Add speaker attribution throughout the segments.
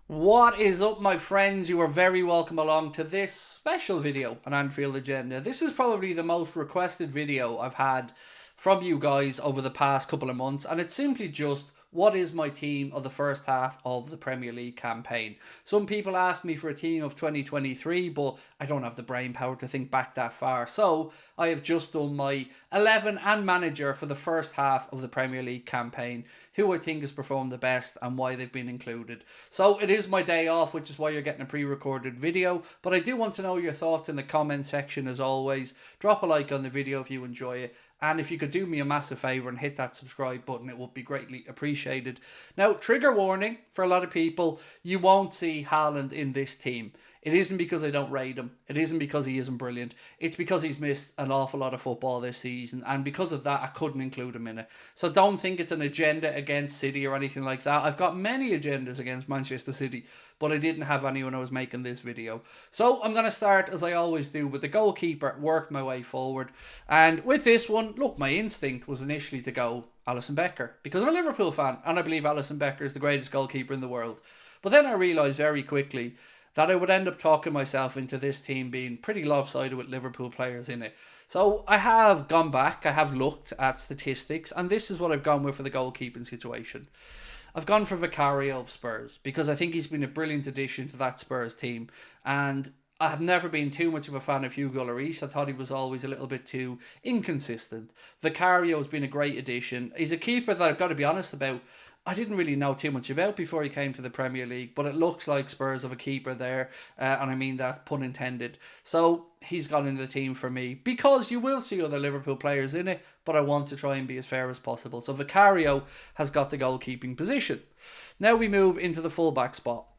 Speaker 1: What is up, my friends? You are very welcome along to this special video on Anfield Agenda. This is probably the most requested video I've had from you guys over the past couple of months, and it's simply just what is my team of the first half of the Premier League campaign. Some people ask me for a team of 2023, but I don't have the brain power to think back that far. So I have just done my 11 and manager for the first half of the Premier League campaign, who I think has performed the best and why they've been included. So it is my day off, which is why you're getting a pre-recorded video, but I do want to know your thoughts in the comment section as always. Drop a like on the video if you enjoy it. And if you could do me a massive favour and hit that subscribe button, it would be greatly appreciated. Now, trigger warning for a lot of people, you won't see Haaland in this team. It isn't because I don't rate him. It isn't because he isn't brilliant. It's because he's missed an awful lot of football this season. And because of that, I couldn't include him in it. So don't think it's an agenda against City or anything like that. I've got many agendas against Manchester City, but I didn't have any when I was making this video. So I'm going to start, as I always do, with the goalkeeper, work my way forward. And with this one, look, my instinct was initially to go Alisson Becker, because I'm a Liverpool fan, and I believe Alisson Becker is the greatest goalkeeper in the world. But then I realised very quickly that I would end up talking myself into this team being pretty lopsided with Liverpool players in it. So I have gone back, I have looked at statistics, and this is what I've gone with for the goalkeeping situation. I've gone for Vicario of Spurs, because I think he's been a brilliant addition to that Spurs team, and I have never been too much of a fan of Hugo Lloris. I thought he was always a little bit too inconsistent. Vicario has been a great addition. He's a keeper that I've got to be honest about, I didn't really know too much about before he came to the Premier League, but it looks like Spurs have a keeper there, and I mean that pun intended. So he's gone into the team for me, because you will see other Liverpool players in it, but I want to try and be as fair as possible. So Vicario has got the goalkeeping position. Now we move into the fullback spot.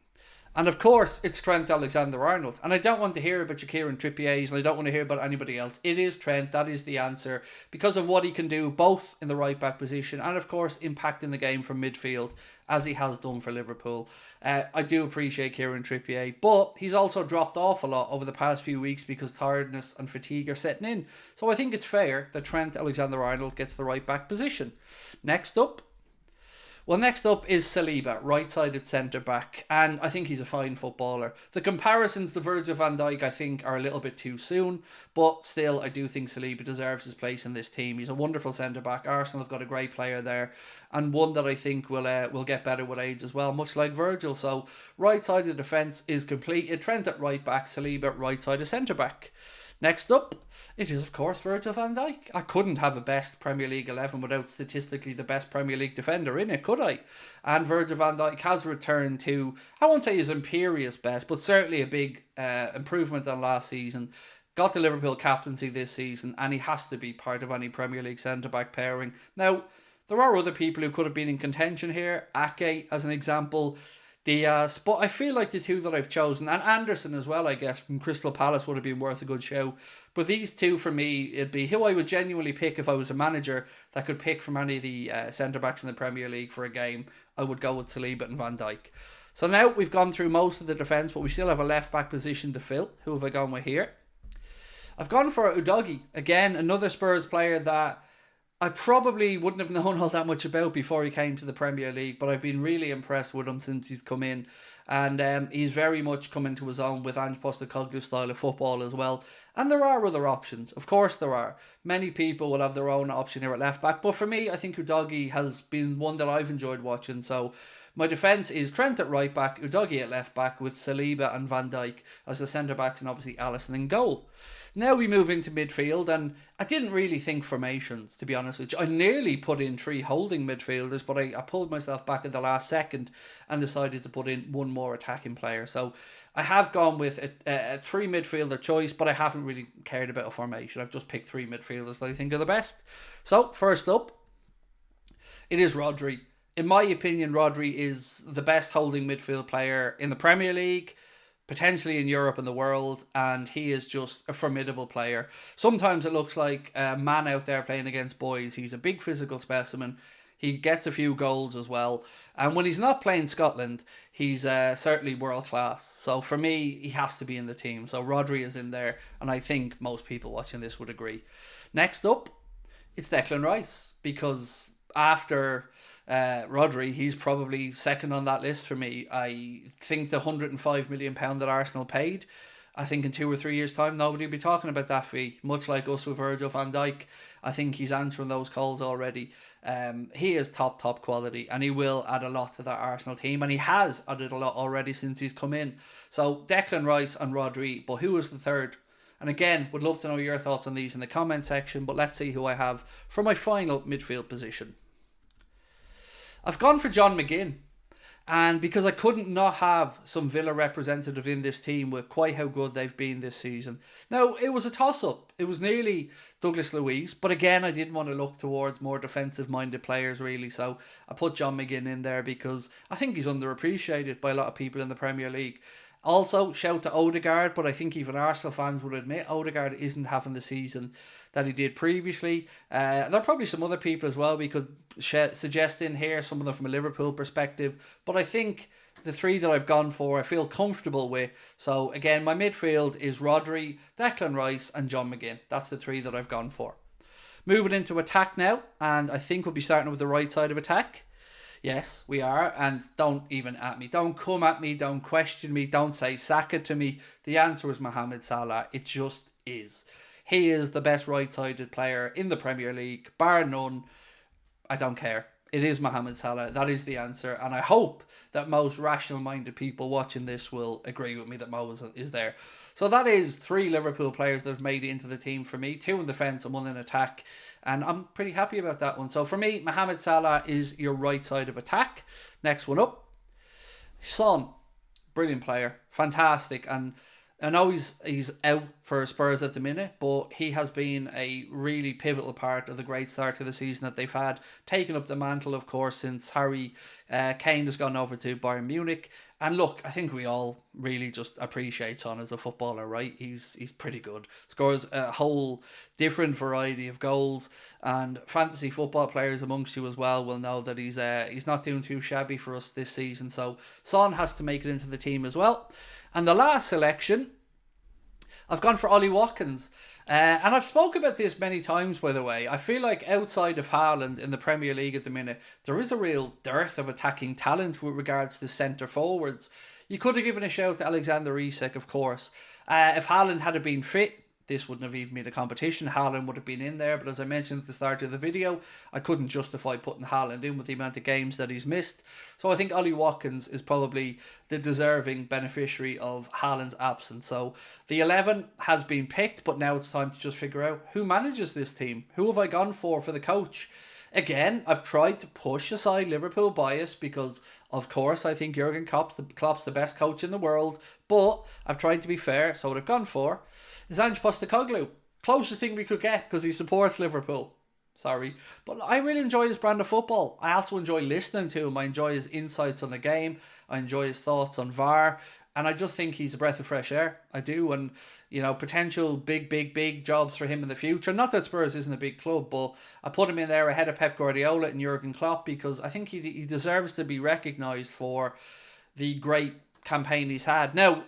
Speaker 1: And of course, it's Trent Alexander-Arnold. And I don't want to hear about your Kieran Trippiers, and I don't want to hear about anybody else. It is Trent. That is the answer, because of what he can do both in the right back position and, of course, impacting the game from midfield, as he has done for Liverpool. I do appreciate Kieran Trippier, but he's also dropped off a lot over the past few weeks because tiredness and fatigue are setting in. So I think it's fair that Trent Alexander-Arnold gets the right back position. Next up is Saliba, right-sided centre-back, and I think he's a fine footballer. The comparisons to Virgil van Dijk, I think, are a little bit too soon, but still, I do think Saliba deserves his place in this team. He's a wonderful centre-back. Arsenal have got a great player there, and one that I think will get better with age as well, much like Virgil. So, right side of the defence is completed. Trent at right-back, Saliba at right-sided centre-back. Next up, it is, of course, Virgil van Dijk. I couldn't have a best Premier League 11 without statistically the best Premier League defender in it, could I? And Virgil van Dijk has returned to, I won't say his imperious best, but certainly a big improvement on last season. Got the Liverpool captaincy this season, and he has to be part of any Premier League centre-back pairing. Now, there are other people who could have been in contention here. Ake, as an example. Diaz, but I feel like the two that I've chosen, and Anderson as well, I guess, from Crystal Palace would have been worth a good show. But these two, for me, it'd be who I would genuinely pick if I was a manager that could pick from any of the centre-backs in the Premier League for a game. I would go with Saliba and Van Dijk. So now we've gone through most of the defence, but we still have a left-back position to fill. Who have I gone with here? I've gone for Udogie. Again, another Spurs player that I probably wouldn't have known all that much about before he came to the Premier League, but I've been really impressed with him since he's come in. And he's very much come into his own with Ange Postecoglou's style of football as well. And there are other options. Of course there are. Many people will have their own option here at left back. But for me, I think Udogie has been one that I've enjoyed watching. So my defence is Trent at right back, Udogie at left back, with Saliba and Van Dijk as the centre backs, and obviously Alisson in goal. Now we move into midfield, and I didn't really think formations, to be honest with you. I nearly put in 3 holding midfielders, but I pulled myself back at the last second and decided to put in one more attacking player. So I have gone with a 3 midfielder choice, but I haven't really cared about a formation. I've just picked 3 midfielders that I think are the best. So first up, it is Rodri. In my opinion, Rodri is the best holding midfield player in the Premier League, potentially in Europe and the world, and he is just a formidable player. Sometimes it looks like a man out there playing against boys. He's a big physical specimen. He gets a few goals as well. And when he's not playing Scotland, he's certainly world class. So for me, he has to be in the team. So Rodri is in there, and I think most people watching this would agree. Next up, it's Declan Rice, because after Rodri, he's probably second on that list for me. I think the £105 million that Arsenal paid, I think in 2 or 3 years' time, nobody will be talking about that fee. Much like us with Virgil van Dijk, I think he's answering those calls already. He is top quality, and he will add a lot to that Arsenal team, and he has added a lot already since he's come in. So Declan Rice and Rodri, but who is the third? And again, would love to know your thoughts on these in the comment section, but let's see who I have for my final midfield position. I've gone for John McGinn. And because I couldn't not have some Villa representative in this team with quite how good they've been this season. Now, it was a toss-up. It was nearly Douglas Luiz. But again, I didn't want to look towards more defensive-minded players, really. So I put John McGinn in there because I think he's underappreciated by a lot of people in the Premier League. Also, shout to Odegaard, but I think even Arsenal fans would admit Odegaard isn't having the season that he did previously. There are probably some other people as well we could suggest in here, some of them from a Liverpool perspective. But I think the three that I've gone for, I feel comfortable with. So again, my midfield is Rodri, Declan Rice and John McGinn. That's the three that I've gone for. Moving into attack now, and I think we'll be starting with the right side of attack. Yes, we are, and don't even at me. Don't come at me, don't question me, don't say sack it to me. The answer is Mohamed Salah. It just is. He is the best right-sided player in the Premier League, bar none. I don't care. It is Mohamed Salah. That is the answer, and I hope that most rational-minded people watching this will agree with me that Mo is there. So that is 3 Liverpool players that have made it into the team for me. 2 in defence and 1 in attack. And I'm pretty happy about that one. So for me, Mohamed Salah is your right side of attack. Next one up. Son. Brilliant player. Fantastic. And I know he's out for Spurs at the minute, but he has been a really pivotal part of the great start to the season that they've had. Taken up the mantle, of course, since Harry Kane has gone over to Bayern Munich. And look, I think we all really just appreciate Son as a footballer, right? He's pretty good. Scores a whole different variety of goals, and fantasy football players amongst you as well will know that he's not doing too shabby for us this season. So Son has to make it into the team as well. And the last selection, I've gone for Ollie Watkins. And I've spoken about this many times, by the way. I feel like outside of Haaland in the Premier League at the minute, there is a real dearth of attacking talent with regards to centre forwards. You could have given a shout to Alexander Isak, of course. If Haaland had been fit, this wouldn't have even been a competition. Haaland would have been in there, but as I mentioned at the start of the video, I couldn't justify putting Haaland in with the amount of games that he's missed. So I think Ollie Watkins is probably the deserving beneficiary of Haaland's absence. So the 11 has been picked, but now it's time to just figure out who manages this team. Who have I gone for the coach? Again, I've tried to push aside Liverpool bias because, of course, I think Jurgen Klopp's the best coach in the world. But I've tried to be fair, so what I've gone for is Ange Postecoglou. Closest thing we could get because he supports Liverpool. Sorry. But I really enjoy his brand of football. I also enjoy listening to him. I enjoy his insights on the game. I enjoy his thoughts on VAR. And I just think he's a breath of fresh air. I do. And, you know, potential big jobs for him in the future. Not that Spurs isn't a big club, but I put him in there ahead of Pep Guardiola and Jurgen Klopp because I think he deserves to be recognised for the great campaign he's had. Now,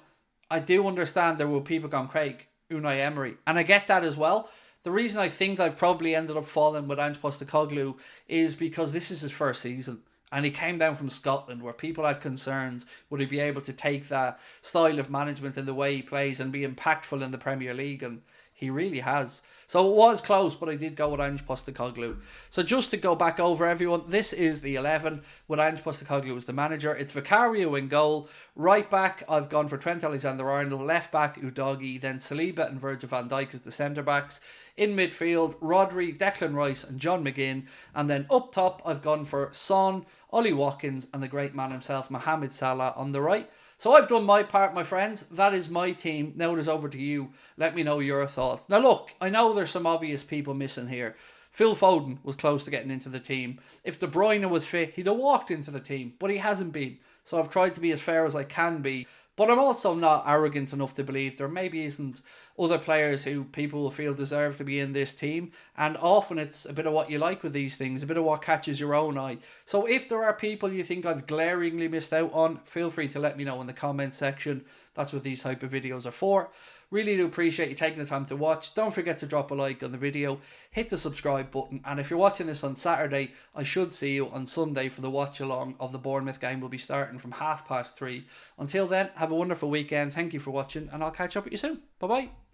Speaker 1: I do understand there were people going, Craig, Unai Emery. And I get that as well. The reason I think I've probably ended up falling with Ange Postecoglou is because this is his first season. And he came down from Scotland where people had concerns. Would he be able to take that style of management and the way he plays and be impactful in the Premier League? And he really has. So it was close, but I did go with Ange Postecoglou. So just to go back over everyone, this is the 11 with Ange Postecoglou as the manager. It's Vicario in goal. Right back, I've gone for Trent Alexander-Arnold. Left back, Udogie. Then Saliba and Virgil van Dijk as the centre-backs. In midfield, Rodri, Declan Rice and John McGinn. And then up top, I've gone for Son, Ollie Watkins and the great man himself, Mohamed Salah on the right. So I've done my part, my friends. That is my team. Now it is over to you. Let me know your thoughts. Now look, I know there's some obvious people missing here. Phil Foden was close to getting into the team. If De Bruyne was fit, he'd have walked into the team, but he hasn't been. So I've tried to be as fair as I can be. But I'm also not arrogant enough to believe there maybe isn't other players who people will feel deserve to be in this team. And often it's a bit of what you like with these things, a bit of what catches your own eye. So if there are people you think I've glaringly missed out on, feel free to let me know in the comment section. That's what these type of videos are for. Really do appreciate you taking the time to watch. Don't forget to drop a like on the video, hit the subscribe button, and if you're watching this on Saturday, I should see you on Sunday for the watch along of the Bournemouth game. We'll be starting from 3:30. Until then, have a wonderful weekend. Thank you for watching, and I'll catch up with you soon. Bye bye.